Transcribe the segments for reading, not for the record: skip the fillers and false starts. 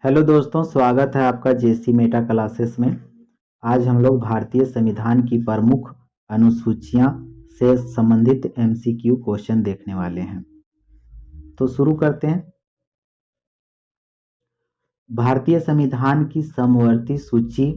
Hello दोस्तों, स्वागत है आपका जेसी मेटा क्लासेस में। आज हम लोग भारतीय संविधान की प्रमुख अनुसूचियां से संबंधित एमसीक्यू क्वेश्चन देखने वाले हैं। तो शुरू करते हैं। भारतीय संविधान की समवर्ती सूची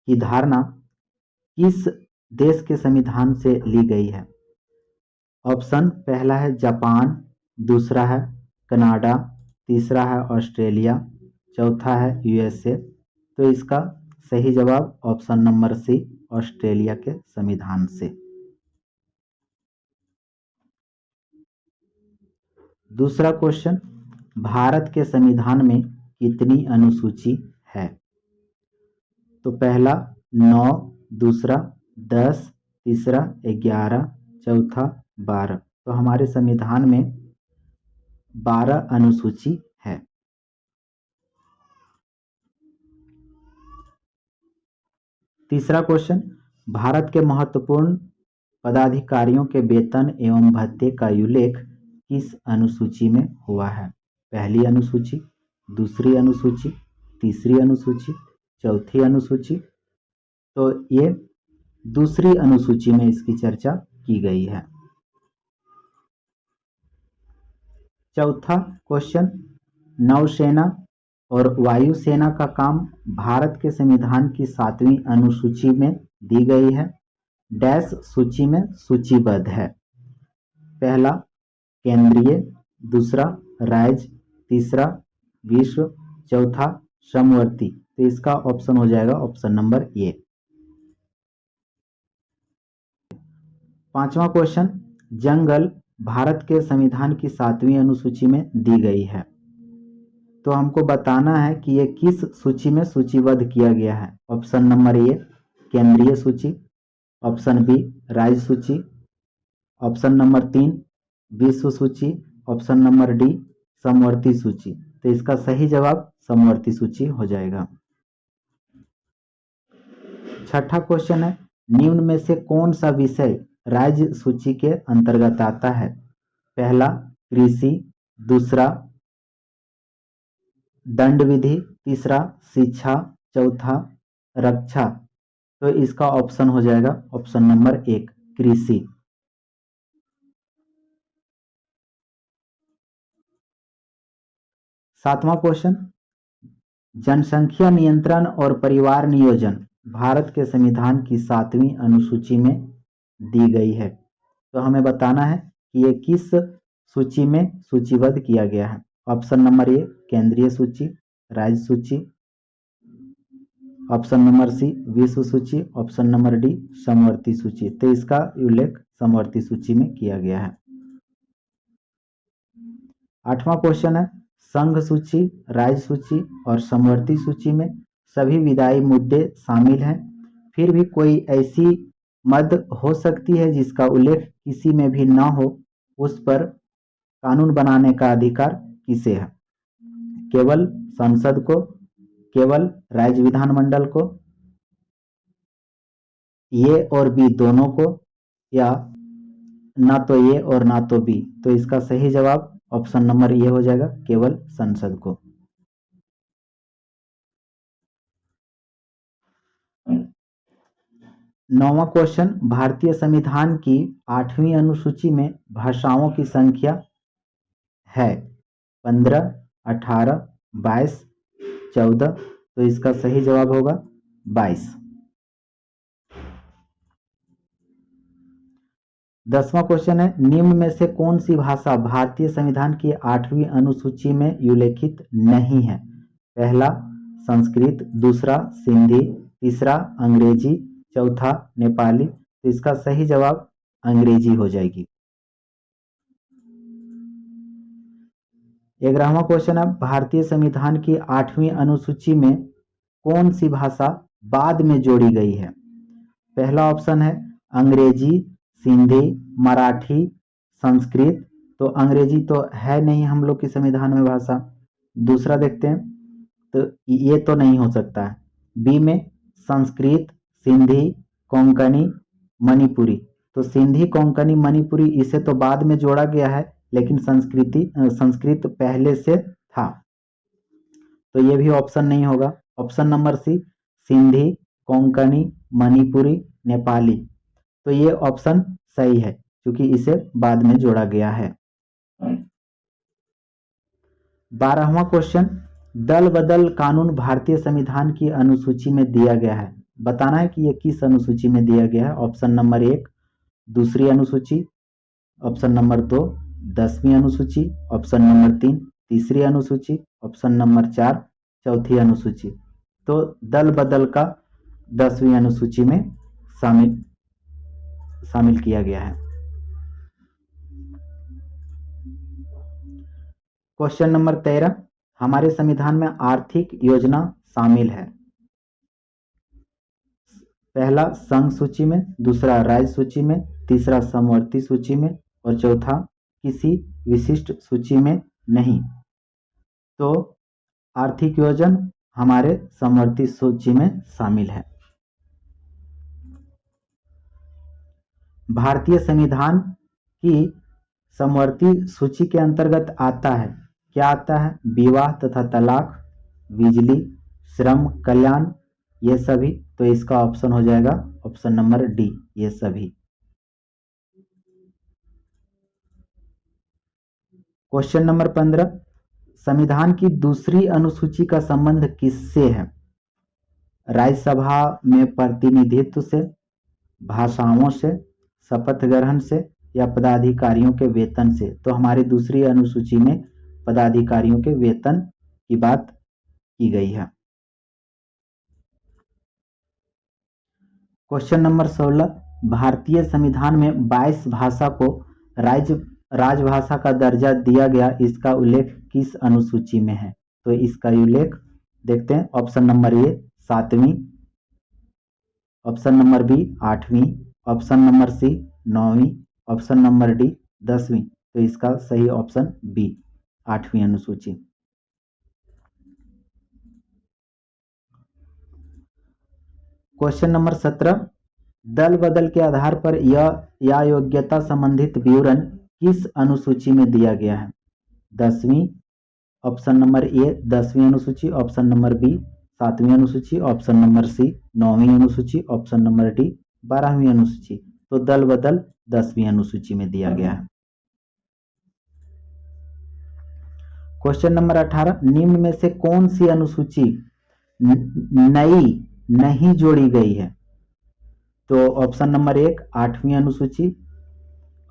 की धारणा किस देश के संविधान से ली गई है? ऑप्शन पहला है जापान, दूसरा है कनाडा, तीसरा है ऑस्ट्रेलिया, चौथा है यूएसए। तो इसका सही जवाब ऑप्शन नंबर सी, ऑस्ट्रेलिया के संविधान से। दूसरा क्वेश्चन, भारत के संविधान में कितनी अनुसूची है? तो पहला 9, दूसरा 10, तीसरा 11, चौथा 12। तो हमारे संविधान में 12 अनुसूची है। तीसरा क्वेश्चन, भारत के महत्वपूर्ण पदाधिकारियों के वेतन एवं भत्ते का उल्लेख किस अनुसूची में हुआ है? पहली अनुसूची, दूसरी अनुसूची, तीसरी अनुसूची, चौथी अनुसूची। तो ये दूसरी अनुसूची में इसकी चर्चा की गई है। चौथा क्वेश्चन, नौसेना और वायुसेना का काम भारत के संविधान की 7वीं अनुसूची में दी गई है। डैश सूची में सूचीबद्ध है। पहला केंद्रीय, दूसरा राज्य, तीसरा विश्व, चौथा समवर्ती। तो इसका ऑप्शन हो जाएगा ऑप्शन नंबर ए। पांचवा क्वेश्चन, जंगल भारत के संविधान की 7वीं अनुसूची में दी गई है। तो हमको बताना है कि ये किस सूची में सूचीबद्ध किया गया है। ऑप्शन नंबर ए केंद्रीय सूची, ऑप्शन बी राज्य सूची, ऑप्शन नंबर 3 विश्व सूची, ऑप्शन नंबर डी समवर्ती सूची। तो इसका सही जवाब समवर्ती सूची हो जाएगा। छठा क्वेश्चन है, निम्न में से कौन सा विषय राज्य सूची के अंतर्गत आता है? पहला कृषि, दूसरा दंड विधि, तीसरा शिक्षा, चौथा रक्षा। तो इसका ऑप्शन हो जाएगा ऑप्शन नंबर 1 कृषि। सातवां क्वेश्चन, जनसंख्या नियंत्रण और परिवार नियोजन भारत के संविधान की 7वीं अनुसूची में दी गई है। तो हमें बताना है कि ये किस सूची में सूचीबद्ध किया गया है। ऑप्शन नंबर ए केंद्रीय सूची, राज्य सूची, ऑप्शन नंबर सी विश्व सूची, ऑप्शन नंबर डी समवर्ती सूची। तो इसका उल्लेख समवर्ती सूची में किया गया है। आठवां क्वेश्चन है, संघ सूची, राज्य सूची और समवर्ती सूची में सभी विधायी मुद्दे शामिल हैं, फिर भी कोई ऐसी मद हो सकती है जिसका उल्लेख किसी में भी न हो, उस पर कानून बनाने का अधिकार किसे है? केवल संसद को, केवल राज्य विधानमंडल को, ए और बी दोनों को, या ना तो ए और ना तो बी। तो इसका सही जवाब ऑप्शन नंबर ए हो जाएगा केवल संसद को। नौवां क्वेश्चन, भारतीय संविधान की 8वीं अनुसूची में भाषाओं की संख्या है 15, 18, 22, 14। तो इसका सही जवाब होगा 22। 10वां क्वेश्चन है, निम्न में से कौन सी भाषा भारतीय संविधान की 8वीं अनुसूची में उल्लेखित नहीं है? पहला संस्कृत, दूसरा सिंधी, तीसरा अंग्रेजी, चौथा नेपाली। तो इसका सही जवाब अंग्रेजी हो जाएगी। 11वां क्वेश्चन है, भारतीय संविधान की 8वीं अनुसूची में कौन सी भाषा बाद में जोड़ी गई है? पहला ऑप्शन है अंग्रेजी, सिंधी, मराठी, संस्कृत। तो अंग्रेजी तो है नहीं हम लोग के संविधान में भाषा। दूसरा देखते हैं, तो ये तो नहीं हो सकता है। बी में संस्कृत, सिंधी, कोंकणी, मणिपुरी। तो सिंधी, कोंकणी, मणिपुरी इसे तो बाद में जोड़ा गया है, लेकिन संस्कृत पहले से था। तो ये भी ऑप्शन नहीं होगा। Option number C, Sindhi, Konkani, Manipuri, Nepali. तो ये ऑप्शन सही है क्योंकि इसे बाद में जोड़ा गया है। 12वां क्वेश्चन, दल बदल कानून भारतीय संविधान की अनुसूची में दिया गया है। बताना है कि ये किस अनुसूची में दिया गया है। ऑप्शन नंबर 1 दूसरी अनुसूची, ऑप्शन नंबर 2 10वीं अनुसूची, ऑप्शन नंबर 3 तीसरी अनुसूची, ऑप्शन नंबर 4 चौथी अनुसूची। तो दल बदल का 10वीं अनुसूची में शामिल किया गया है। क्वेश्चन नंबर 13, हमारे संविधान में आर्थिक योजना शामिल है। पहला संघ सूची में, दूसरा राज्य सूची में, तीसरा समवर्ती सूची में और चौथा किसी विशिष्ट सूची में नहीं। तो आर्थिक योजना हमारे समवर्ती सूची में शामिल है। भारतीय संविधान की समवर्ती सूची के अंतर्गत आता है, क्या आता है? विवाह तथा तलाक, बिजली, श्रम कल्याण, ये सभी। तो इसका ऑप्शन हो जाएगा ऑप्शन नंबर डी, ये सभी। क्वेश्चन नंबर 15, संविधान की दूसरी अनुसूची का संबंध किससे है? राज्यसभा में प्रतिनिधित्व से, भाषाओं से, शपथ ग्रहण से या पदाधिकारियों के वेतन से। तो हमारी दूसरी अनुसूची में पदाधिकारियों के वेतन की बात की गई है। क्वेश्चन नंबर 16, भारतीय संविधान में 22 भाषा को राजभाषा का दर्जा दिया गया, इसका उल्लेख किस अनुसूची में है? तो इसका उल्लेख देखते हैं। ऑप्शन नंबर ए 7वीं, ऑप्शन नंबर बी 8वीं, ऑप्शन नंबर सी 9वीं, ऑप्शन नंबर डी 10वीं। तो इसका सही ऑप्शन बी 8वीं अनुसूची। क्वेश्चन नंबर 17, दल बदल के आधार पर यह योग्यता संबंधित विवरण किस अनुसूची में दिया गया है? 10वीं, ऑप्शन नंबर ए 10वीं अनुसूची, ऑप्शन नंबर बी 7वीं अनुसूची, ऑप्शन नंबर सी 9वीं अनुसूची, ऑप्शन नंबर डी 12वीं अनुसूची। तो दल बदल 10वीं अनुसूची में दिया गया है। क्वेश्चन नंबर 18, निम्न में से कौन सी अनुसूची नई नहीं जोड़ी गई है? तो ऑप्शन नंबर 1 8वीं अनुसूची,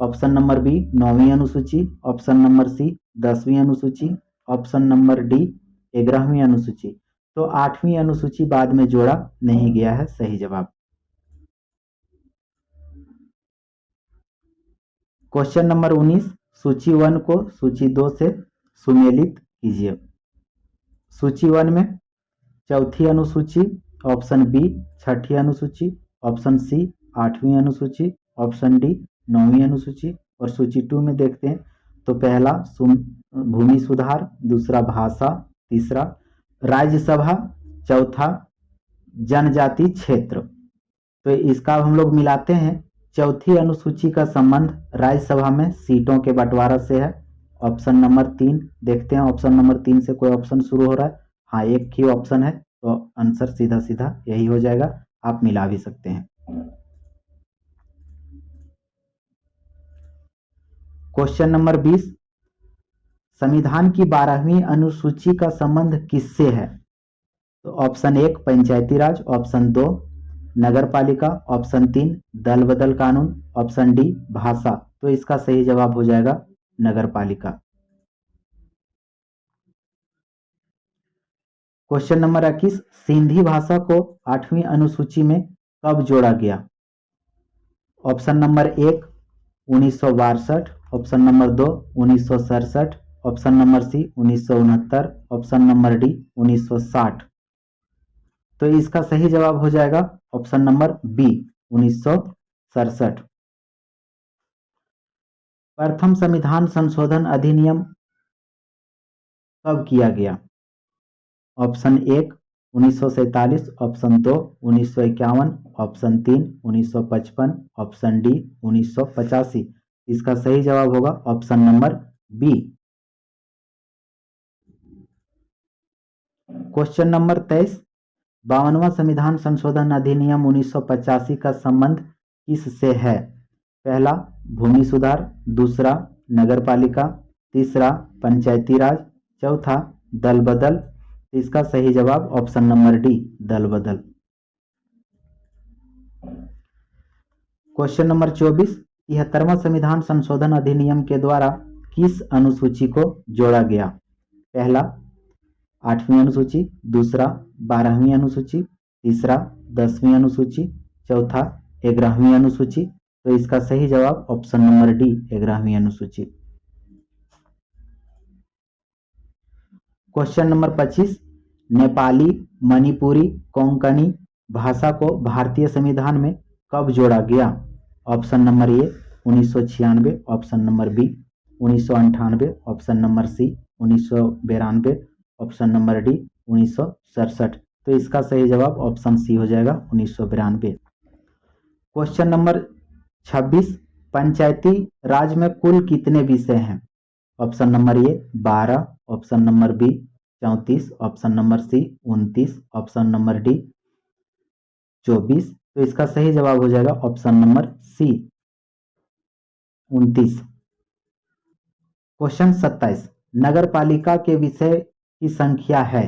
ऑप्शन नंबर बी 9वीं अनुसूची, ऑप्शन नंबर सी 10वीं अनुसूची, ऑप्शन नंबर डी 11वीं अनुसूची। तो 8वीं अनुसूची बाद में जोड़ा नहीं गया है, सही जवाब। क्वेश्चन नंबर 19, सूची 1 को सूची 2 से सुमेलित कीजिए। सूची 1 में चौथी अनुसूची, ऑप्शन बी छठी अनुसूची, ऑप्शन सी 8वीं अनुसूची, ऑप्शन डी 9वीं अनुसूची और सूची 2 में देखते हैं तो पहला भूमि सुधार, दूसरा भाषा, तीसरा राज्यसभा, चौथा जनजाति क्षेत्र। तो इसका हम लोग मिलाते हैं। चौथी अनुसूची का संबंध राज्यसभा में सीटों के बंटवारा से है। ऑप्शन नंबर 3 देखते हैं, ऑप्शन नंबर 3 से कोई ऑप्शन शुरू हो रहा है? हाँ, एक ही ऑप्शन है, तो आंसर सीधा सीधा यही हो जाएगा। आप मिला भी सकते हैं। क्वेश्चन नंबर 20, संविधान की 12वीं अनुसूची का संबंध किससे है? तो ऑप्शन 1 पंचायती राज, ऑप्शन 2 नगरपालिका, ऑप्शन 3 दल बदल कानून, ऑप्शन डी भाषा। तो इसका सही जवाब हो जाएगा नगरपालिका। क्वेश्चन नंबर 21, सिंधी भाषा को 8वीं अनुसूची में कब जोड़ा गया? Option number 1 1962, option number 2 1967, option number C 1969, option number D 1960। तो इसका सही जवाब हो जाएगा ऑप्शन नंबर बी 1967। प्रथम संविधान संशोधन अधिनियम कब किया गया? Option 1 1947, option 2 1951, option 3 1955, option D 1985। इसका सही जवाब होगा option number B. Question number 23, 52वां संविधान संशोधन अधिनियम 1985 का संबंध किससे है? पहला भूमि सुधार, दूसरा नगरपालिका, तीसरा पंचायती राज, चौथा दल बदल। इसका सही जवाब ऑप्शन नंबर डी, दल बदल। क्वेश्चन नंबर 24, 73वां संविधान संशोधन अधिनियम के द्वारा किस अनुसूची को जोड़ा गया? पहला 8वीं अनुसूची, दूसरा 12वीं अनुसूची, तीसरा 10वीं अनुसूची, चौथा 11वीं अनुसूची। तो इसका सही जवाब ऑप्शन नंबर डी, 11वीं अनुसूची। क्वेश्चन नंबर 25, नेपाली, मणिपुरी, कोंकणी भाषा को भारतीय संविधान में कब जोड़ा गया? Option number A 1996, option number B 1998, option number C 1992, option number D 1967। तो इसका सही जवाब ऑप्शन सी हो जाएगा, 1992। क्वेश्चन नंबर 26, पंचायती राज में कुल कितने विषय हैं? Option number A 12, option number B 34, option number C 29, option number D 24। तो इसका सही जवाब हो जाएगा ऑप्शन नंबर सी 29। क्वेश्चन 27, नगरपालिका के विषय की संख्या है,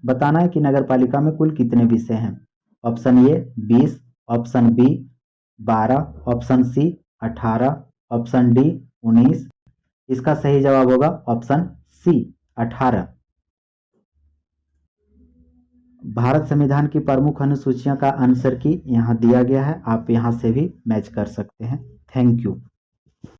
बताना है कि नगरपालिका में कुल कितने विषय हैं। Option A 20, option B 12, option C 18, option D 19। इसका सही जवाब होगा ऑप्शन सी 18। भारत संविधान की प्रमुख अनुसूचियों का आंसर की यहाँ दिया गया है, आप यहाँ से भी मैच कर सकते हैं। Thank you.